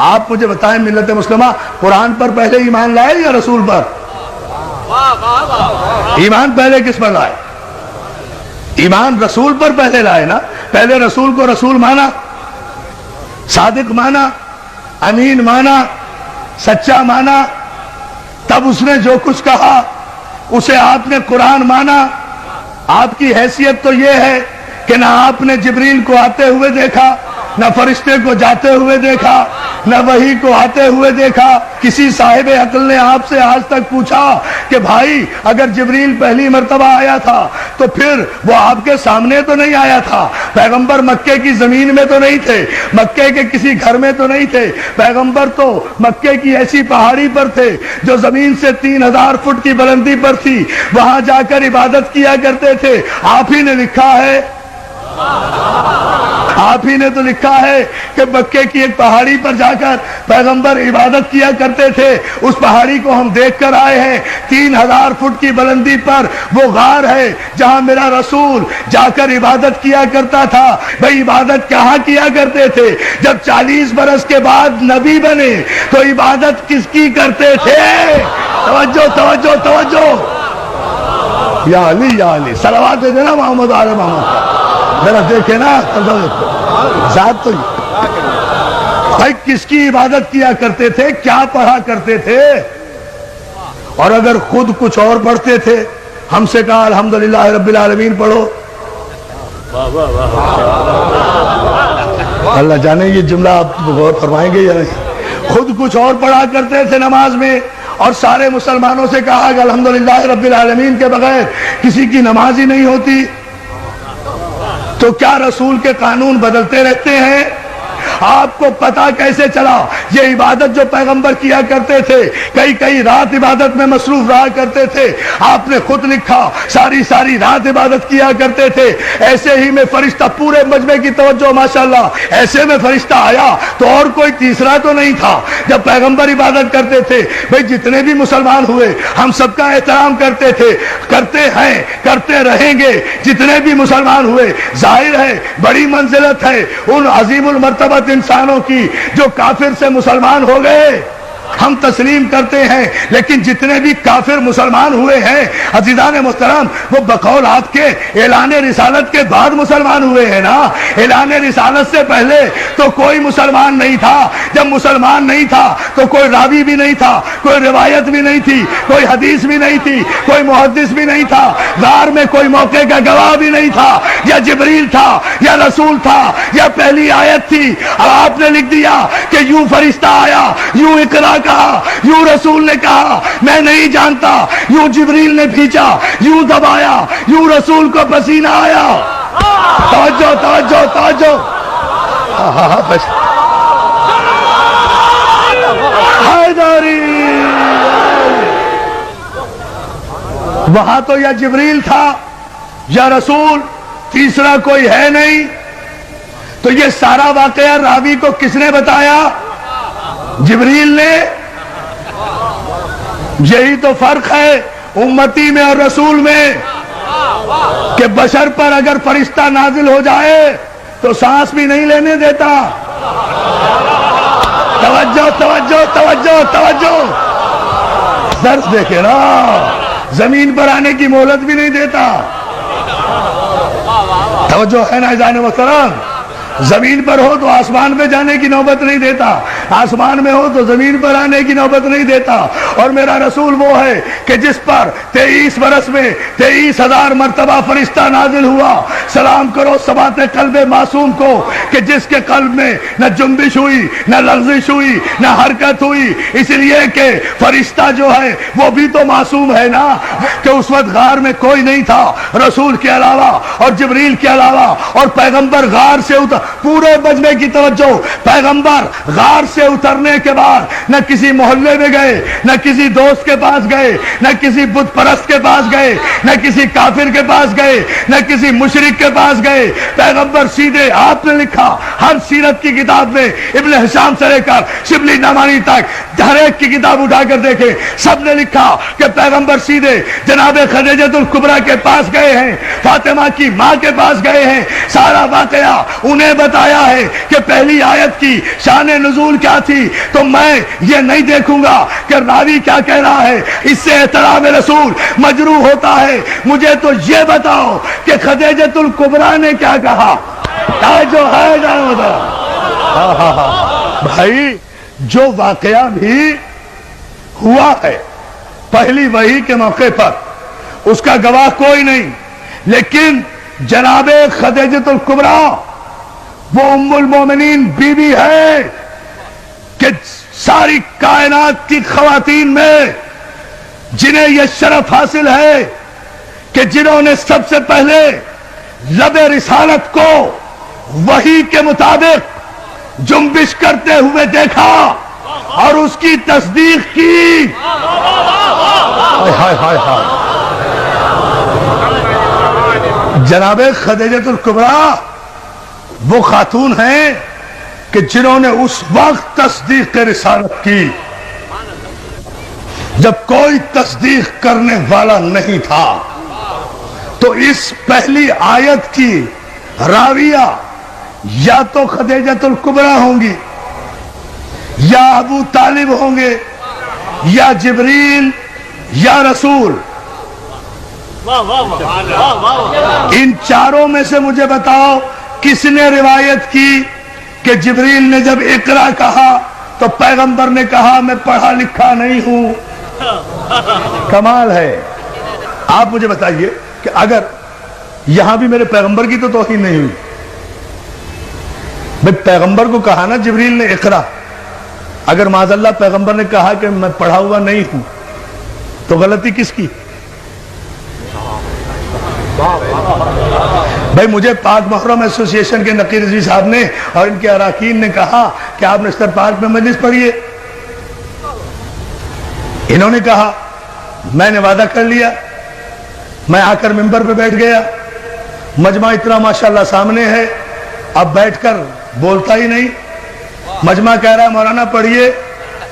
آپ مجھے بتائیں ملت مسلمہ قرآن پر پہلے ایمان لائے یا رسول پر؟ ایمان پہلے کس پر لائے؟ ایمان رسول پر پہلے لائے نا. پہلے رسول کو رسول مانا, صادق مانا, امین مانا, سچا مانا, تب اس نے جو کچھ کہا اسے آپ نے قرآن مانا. آپ کی حیثیت تو یہ ہے کہ نہ آپ نے جبریل کو آتے ہوئے دیکھا, نہ فرشتے کو جاتے ہوئے دیکھا, نہ وحی کو آتے ہوئے دیکھا. کسی صاحب عقل نے آپ سے آج تک پوچھا کہ بھائی اگر جبریل پہلی مرتبہ آیا تھا تو پھر وہ آپ کے سامنے تو نہیں آیا تھا؟ پیغمبر مکے کی زمین میں تو نہیں تھے, مکے کے کسی گھر میں تو نہیں تھے. پیغمبر تو مکے کی ایسی پہاڑی پر تھے جو زمین سے 3000 فٹ کی بلندی پر تھی, وہاں جا کر عبادت کیا کرتے تھے. آپ ہی نے لکھا ہے, آپ ہی نے تو لکھا ہے کہ مکے کی ایک پہاڑی پر جا کر پیغمبر عبادت کیا کرتے تھے. اس پہاڑی کو ہم دیکھ کر آئے ہیں, 3000 فٹ کی بلندی پر وہ غار ہے جہاں میرا رسول جا کر عبادت کیا کرتا تھا. بھئی عبادت کہاں کیا کرتے تھے؟ جب 40 برس کے بعد نبی بنے تو عبادت کس کی کرتے تھے؟ توجہ توجہ توجہ, یا علی یا علی, صلوات دے دینا محمد آل محمد. ذرا دیکھیں نا ذات تو بھائی کس کی عبادت کیا کرتے تھے, کیا پڑھا کرتے تھے؟ اور اگر خود کچھ اور پڑھتے تھے, ہم سے کہا الحمدللہ رب العالمین پڑھو. اللہ جانے یہ جملہ آپ غور فرمائیں گے یا نہیں. خود کچھ اور پڑھا کرتے تھے نماز میں, اور سارے مسلمانوں سے کہا کہ الحمدللہ رب العالمین کے بغیر کسی کی نماز ہی نہیں ہوتی. تو کیا رسول کے قانون بدلتے رہتے ہیں؟ آپ کو پتا کیسے چلا؟ یہ عبادت جو پیغمبر کیا کرتے تھے, کئی رات عبادت میں مصروف رہا کرتے تھے. آپ نے خود لکھا ساری رات عبادت کیا کرتے تھے. ایسے ہی میں فرشتہ, پورے مجمع کی توجہ ماشاءاللہ, ایسے میں فرشتہ آیا تو اور کوئی تیسرا تو نہیں تھا. جب پیغمبر عبادت کرتے تھے, بھئی جتنے بھی مسلمان ہوئے ہم سب کا احترام کرتے تھے, کرتے ہیں, کرتے رہیں گے. جتنے بھی مسلمان ہوئے, ظاہر ہے بڑی منزلت ہے ان عظیم المرتبہ انسانوں کی جو کافر سے مسلمان ہو گئے, ہم تسلیم کرتے ہیں. لیکن جتنے بھی کافر مسلمان ہوئے ہیں عزیزان محترم, وہ بقول آپ کے اعلان رسالت کے بعد مسلمان ہوئے ہیں نا. اعلان رسالت سے پہلے تو کوئی مسلمان نہیں تھا. جب مسلمان نہیں تھا تو کوئی راوی بھی نہیں تھا, کوئی روایت بھی نہیں تھی, کوئی حدیث بھی نہیں تھی, کوئی محدث بھی نہیں تھا, غار میں کوئی موقع کا گواہ بھی نہیں تھا. یا جبریل تھا, یا رسول تھا, یا پہلی آیت تھی. اب آپ نے لکھ دیا کہ یوں فرشتہ آیا, یوں اقرا کہا, یوں رسول نے کہا, میں نہیں جانتا, یوں جبریل نے بھیجا, یوں دبایا, یوں رسول کو پسینہ آیا. توجہ توجہ توجہ, حیدری. وہاں تو یا جبریل تھا یا رسول, تیسرا کوئی ہے نہیں. تو یہ سارا واقعہ راوی کو کس نے بتایا؟ جبریل نے. یہی تو فرق ہے امتی میں اور رسول میں, کہ بشر پر اگر فرشتہ نازل ہو جائے تو سانس بھی نہیں لینے دیتا. توجہ توجہ توجہ توجہ, درس دیکھے نا, زمین پر آنے کی مہلت بھی نہیں دیتا. توجہ ہے نا عزیزان محترم؟ زمین پر ہو تو آسمان پہ جانے کی نوبت نہیں دیتا, آسمان میں ہو تو زمین پر آنے کی نوبت نہیں دیتا. اور میرا رسول وہ ہے کہ جس پر 23 برس میں 23,000 مرتبہ فرشتہ نازل ہوا. سلام کرو ثبات قلب معصوم کو کہ جس کے قلب میں نہ جنبش ہوئی, نہ لغزش ہوئی, نہ حرکت ہوئی. اس لیے کہ فرشتہ جو ہے وہ بھی تو معصوم ہے نا, کہ اس وقت غار میں کوئی نہیں تھا رسول کے علاوہ اور جبریل کے علاوہ, اور پیغمبر غار سے اتر. پورے مجمع کی توجہ, پیغمبر غار سے اترنے کے بعد نہ کسی محلے میں گئے, نہ کسی دوست کے پاس گئے, نہ کسی بت پرست کے پاس گئے, نہ کسی کافر کے پاس گئے, نہ کسی مشرک کے پاس گئے. پیغمبر سیدھے, آپ نے لکھا ہر سیرت کی کتاب میں, ابن حشام سے لے کر شبلی نعمانی تک ہر ایک کی کتاب اٹھا کر دیکھے, سب نے لکھا کہ پیغمبر سیدھے جناب خدیجۃ الکبریٰ کے پاس گئے ہیں, فاطمہ کی ماں کے پاس گئے ہیں. سارا واقعہ انہیں بتایا ہے کہ پہلی آیت کی شان نزول کیا تھی، تو میں یہ نہیں دیکھوں گا کہ راوی کیا کہہ رہا ہے، اس سے احترام رسول مجروح ہوتا ہے۔ مجھے تو یہ بتاؤ کہ خدیجۃ الکبریٰ نے کیا کہا، جو ہے بھائی، جو واقعہ بھی ہوا ہے پہلی وحی کے موقع پر، اس کا گواہ کوئی نہیں، لیکن جناب خدیجۃ الکبریٰ وہ ام المومنین بیوی ہے کہ ساری کائنات کی خواتین میں جنہیں یہ شرف حاصل ہے کہ جنہوں نے سب سے پہلے لب رسالت کو وحی کے مطابق جنبش کرتے ہوئے دیکھا اور اس کی تصدیق کی۔ ہائے ہائے ہائے، جناب خدیجۃ الکبریٰ وہ خاتون ہیں کہ جنہوں نے اس وقت تصدیق رسالت کی جب کوئی تصدیق کرنے والا نہیں تھا۔ تو اس پہلی آیت کی راویہ یا تو خدیجۃ الکبریٰ ہوں گی، یا ابو طالب ہوں گے، یا جبریل، یا رسول۔ ان چاروں میں سے مجھے بتاؤ کس نے روایت کی کہ جبریل نے جب اقرا کہا تو پیغمبر نے کہا میں پڑھا لکھا نہیں ہوں؟ کمال ہے۔ آپ مجھے بتائیے کہ اگر یہاں بھی میرے پیغمبر کی تو توہین نہیں ہوئی، بھئی پیغمبر کو کہا نا جبریل نے اقرا، اگر معاذ اللہ پیغمبر نے کہا کہ میں پڑھا ہوا نہیں ہوں تو غلطی کس کی؟ بھائی مجھے پاک محرم ایسوسی ایشن کے نقی رضوی صاحب نے اور ان کے اراکین نے کہا کہ آپ نشتر پارک میں مجلس پڑھیے، انہوں نے کہا میں نے وعدہ کر لیا، میں آ کر ممبر پہ بیٹھ گیا، مجمع اتنا ماشاءاللہ سامنے ہے، اب بیٹھ کر بولتا ہی نہیں، مجمع کہہ رہا ہے مولانا پڑھیے،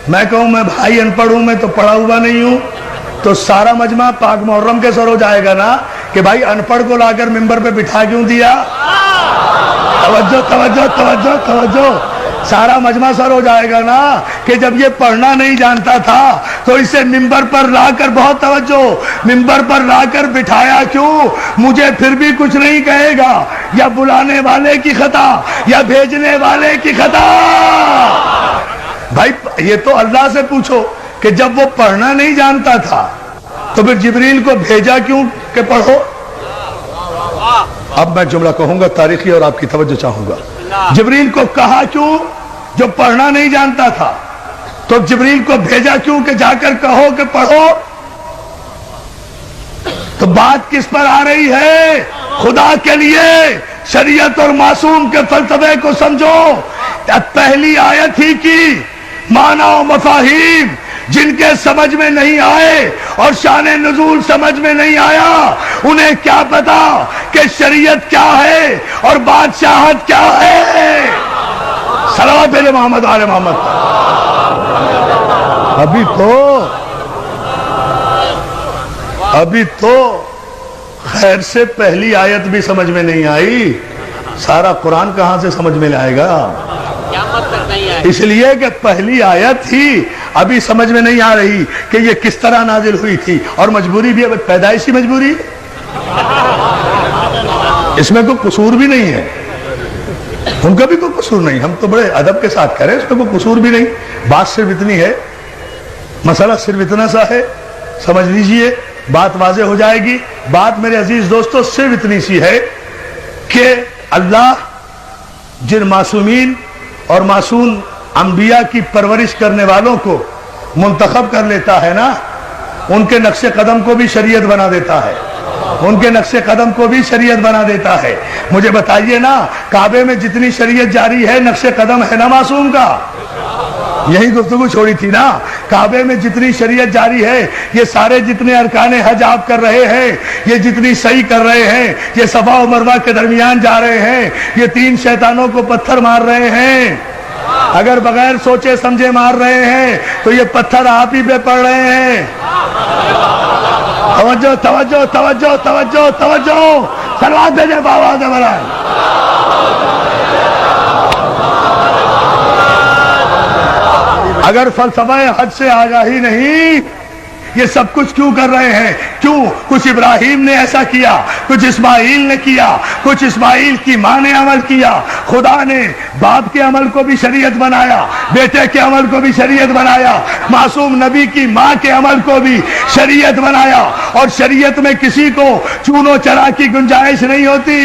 میں کہوں میں بھائی ان پڑھ ہوں، میں تو پڑھا ہوا نہیں ہوں، تو سارا مجمع پاک محرم کے سر ہو جائے گا نا کہ بھائی ان پڑھ کو لا کر ممبر پہ بٹھا کیوں دیا؟ توجہ توجہ توجہ توجہ، سارا مجمع سر ہو جائے گا نا کہ جب یہ پڑھنا نہیں جانتا تھا تو اسے ممبر پر لا کر، بہت توجہ، ممبر پر لا کر بٹھایا کیوں؟ مجھے پھر بھی کچھ نہیں کہے گا، یا بلانے والے کی خطا یا بھیجنے والے کی خطا۔ بھائی یہ تو اللہ سے پوچھو کہ جب وہ پڑھنا نہیں جانتا تھا تو پھر جبریل کو بھیجا کیوں کہ پڑھو؟ اب میں جملہ کہوں گا تاریخی اور آپ کی توجہ چاہوں گا۔ جبریل کو کہا کیوں جو پڑھنا نہیں جانتا تھا؟ تو جبریل کو بھیجا کیوں کہ جا کر کہو کہ پڑھو؟ تو بات کس پر آ رہی ہے؟ خدا کے لیے شریعت اور معصوم کے فلسفے کو سمجھو۔ پہلی آیت ہی کی معنی و مفاہیم جن کے سمجھ میں نہیں آئے اور شان نزول سمجھ میں نہیں آیا، انہیں کیا پتا کہ شریعت کیا ہے اور بادشاہت کیا ہے؟ صلوات علی محمد آل محمد۔ ابھی تو خیر سے پہلی آیت بھی سمجھ میں نہیں آئی، سارا قرآن کہاں سے سمجھ میں آئے گا؟ اس لیے کہ پہلی آیت ہی ابھی سمجھ میں نہیں آ رہی کہ یہ کس طرح نازل ہوئی تھی، اور مجبوری بھی پیدائشی مجبوری، اس میں کوئی قصور بھی نہیں ہے، ان کا بھی کوئی قصور نہیں، ہم تو بڑے ادب کے ساتھ کہہ رہے ہیں، اس میں کوئی قصور بھی نہیں، بات صرف اتنی ہے، مسئلہ صرف اتنا سا ہے، سمجھ لیجئے، بات واضح ہو جائے گی۔ بات میرے عزیز دوستو صرف اتنی سی ہے کہ اللہ جن معصومین اور معصوم انبیاء کی پرورش کرنے والوں کو منتخب کر لیتا ہے نا، ان کے نقش قدم کو بھی شریعت بنا دیتا ہے، ان کے نقش قدم کو بھی شریعت بنا دیتا ہے۔ مجھے بتائیے نا، کعبے میں جتنی شریعت جاری ہے نقش قدم ہے نا معصوم کا؟ یہی گفتگو چھوڑی تھی نا، کعبے میں جتنی شریعت جاری ہے، یہ سارے جتنے ارکان حج آپ کر رہے ہیں، یہ جتنی سعی کر رہے ہیں، یہ صفا و مروہ کے درمیان جا رہے ہیں، یہ 3 شیطانوں کو پتھر مار رہے ہیں، اگر بغیر سوچے سمجھے مار رہے ہیں تو یہ پتھر آپ ہی پہ پڑ رہے ہیں۔ توجہ توجہ توجہ توجہ توجہ، صلوات بھیجے بابا دے برائے۔ اگر فلسفہ حج سے آگاہ ہی نہیں، یہ سب کچھ کیوں کر رہے ہیں؟ کیوں؟ کچھ ابراہیم نے ایسا کیا، کچھ اسماعیل نے کیا، کچھ اسماعیل کی ماں نے عمل کیا۔ خدا نے باپ کے عمل کو بھی شریعت بنایا، بیٹے کے عمل کو بھی شریعت بنایا، معصوم نبی کی ماں کے عمل کو بھی شریعت بنایا۔ اور شریعت میں کسی کو چونو چرا کی گنجائش نہیں ہوتی،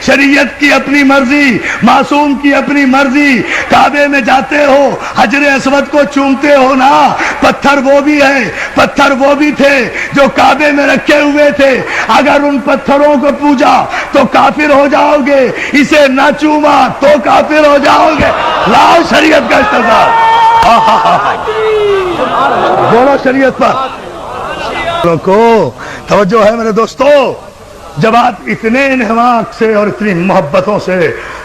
شریعت کی اپنی مرضی، معصوم کی اپنی مرضی۔ کعبے میں جاتے ہو، حجر اسود کو چومتے ہو نا، پتھر وہ بھی ہے، پتھر وہ بھی تھے جو کعبے میں رکھے ہوئے تھے۔ اگر ان پتھروں کو پوجا تو کافر ہو جاؤ گے، اسے نہ چوما تو کافر ہو جاؤ گے۔ لاؤ شریعت کا استعمال، بولو شریعت پر کو توجہ ہے میرے دوستو۔ جب آپ اتنے انہماک سے اور اتنی محبتوں سے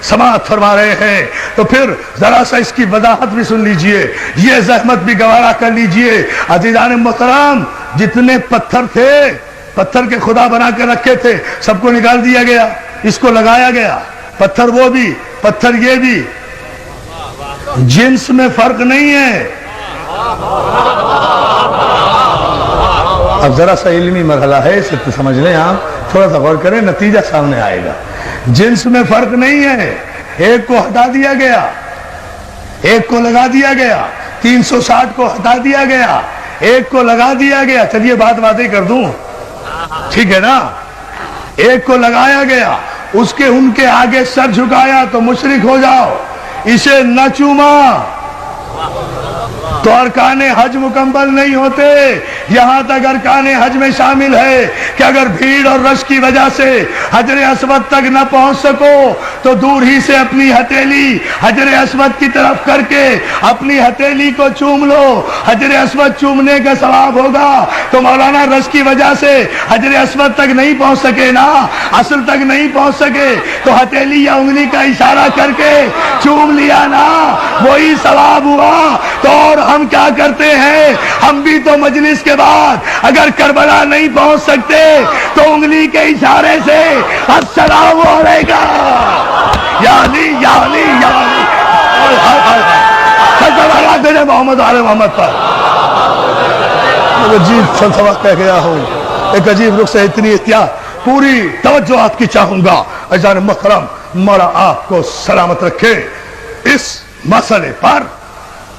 سماعت فرما رہے ہیں تو پھر ذرا سا اس کی وضاحت بھی سن لیجئے، یہ زحمت بھی گوارا کر لیجئے۔ عزیزان محترم، جتنے پتھر تھے، پتھر کے خدا بنا کے رکھے تھے، سب کو نکال دیا گیا، اس کو لگایا گیا۔ پتھر وہ بھی، پتھر یہ بھی، جنس میں فرق نہیں ہے۔ اب ذرا سا علمی مرحلہ ہے، اسے تو سمجھ لیں، آپ تھوڑا سا غور کریں، نتیجہ سامنے آئے گا۔ جنس میں فرق نہیں ہے، ایک کو ہٹا دیا گیا، ایک کو لگا دیا گیا، 360 کو ہٹا دیا گیا، ایک کو لگا دیا گیا۔ چلیے بات باتیں کر دوں، ٹھیک ہے نا؟ ایک کو لگایا گیا، اس کے ان کے آگے سر جھکایا تو مشرک ہو جاؤ، اسے نہ چوما تو ارکان حج مکمل نہیں ہوتے۔ یہاں تک ارکان حج میں شامل ہے کہ اگر بھیڑ اور رش کی وجہ سے حجر اسود تک نہ پہنچ سکو تو دور ہی سے اپنی ہتھیلی حجر اسود کی طرف کر کے اپنی ہتھیلی کو چوم لو، حجر اسود چومنے کا ثواب ہوگا۔ تو مولانا رش کی وجہ سے حجر اسود تک نہیں پہنچ سکے نا، اصل تک نہیں پہنچ سکے تو ہتھیلی یا انگلی کا اشارہ کر کے چوم لیا نا، وہی ثواب ہوا۔ تو اور ہم کیا کرتے ہیں؟ ہم بھی تو مجلس کے بعد اگر کربلا نہیں پہنچ سکتے تو انگلی کے اشارے سے السلام علیکم یا علی یا علی یا علی، تیرے محمد آل محمد پر عجیب فلسفہ کہہ گیا ہوں، ایک عجیب رخ سے اتنی احتیاط، پوری توجہ آپ کی چاہوں گا۔ عزیزان محترم، مولا آپ کو سلامت رکھے۔ اس مسئلے پر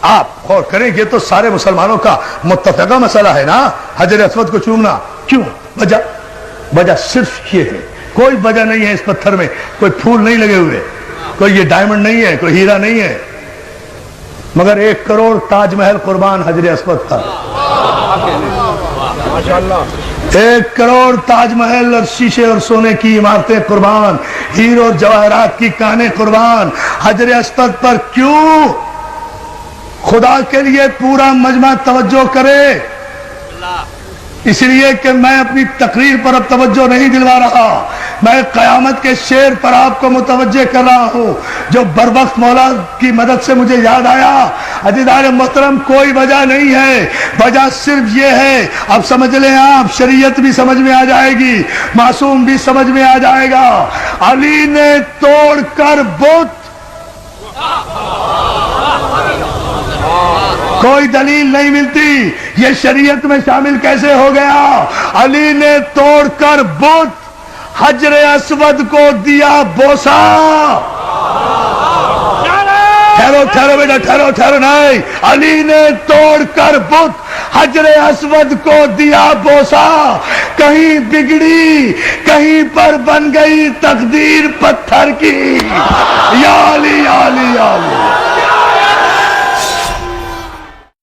آپ غور کریں، یہ تو سارے مسلمانوں کا متفقہ مسئلہ ہے نا، حجر اسود کو چومنا۔ کیوں؟ وجہ صرف یہ ہے، کوئی وجہ نہیں ہے اس پتھر میں، کوئی پھول نہیں لگے ہوئے، کوئی یہ ڈائمنڈ نہیں ہے، کوئی ہیرا نہیں ہے، مگر 1 کروڑ تاج محل قربان حجر اسود پر۔ 1 کروڑ تاج محل اور شیشے اور سونے کی عمارتیں قربان، ہیروں اور جواہرات کی کانیں قربان حجر اسود پر۔ کیوں؟ خدا کے لیے پورا مجمع توجہ کرے، اس لیے کہ میں اپنی تقریر پر اب توجہ نہیں دلوا رہا، میں قیامت کے شعر پر آپ کو متوجہ کر رہا ہوں جو بر وقت مولا کی مدد سے مجھے یاد آیا۔ عزیزان محترم، کوئی وجہ نہیں ہے، وجہ صرف یہ ہے، اب سمجھ لیں آپ، شریعت بھی سمجھ میں آ جائے گی، معصوم بھی سمجھ میں آ جائے گا۔ علی نے توڑ کر بت، کوئی دلیل نہیں ملتی، یہ شریعت میں شامل کیسے ہو گیا؟ علی نے توڑ کر بت حجر اسود کو دیا بوسا۔ ٹھہرو بیٹا، ٹھہرو نہیں، علی نے توڑ کر بت حجر اسود کو دیا بوسا، کہیں بگڑی کہیں پر بن گئی تقدیر پتھر کی، یا علی